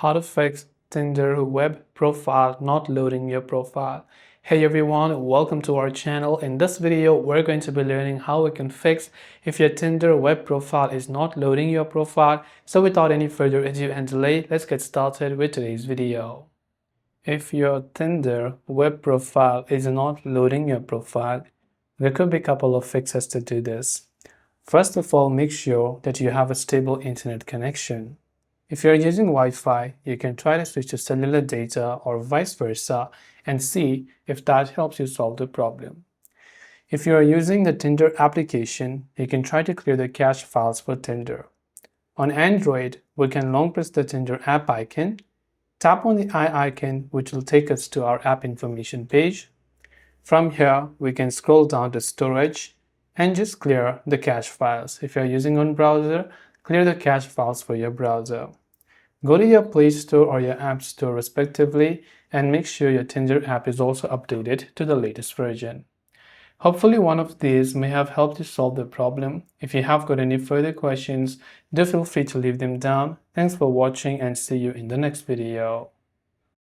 How to fix Tinder web profile not loading your profile. Hey everyone, welcome to our channel. In this video, we're going to be learning how we can fix if your Tinder web profile is not loading your profile. So without any further ado and delay, let's get started with today's video. If your Tinder web profile is not loading your profile, there could be a couple of fixes to do this. First of all, make sure that you have a stable internet connection. If you're using Wi-Fi, you can try to switch to cellular data or vice versa and see if that helps you solve the problem. If you are using the Tinder application, you can try to clear the cache files for Tinder. On Android, we can long press the Tinder app icon, tap on the eye icon, which will take us to our app information page. From here, we can scroll down to storage and just clear the cache files. If you're using on browser, clear the cache files for your browser. Go to your Play Store or your App Store respectively and make sure your Tinder app is also updated to the latest version. Hopefully one of these may have helped you solve the problem. If you have got any further questions, do feel free to leave them down. Thanks for watching and see you in the next video.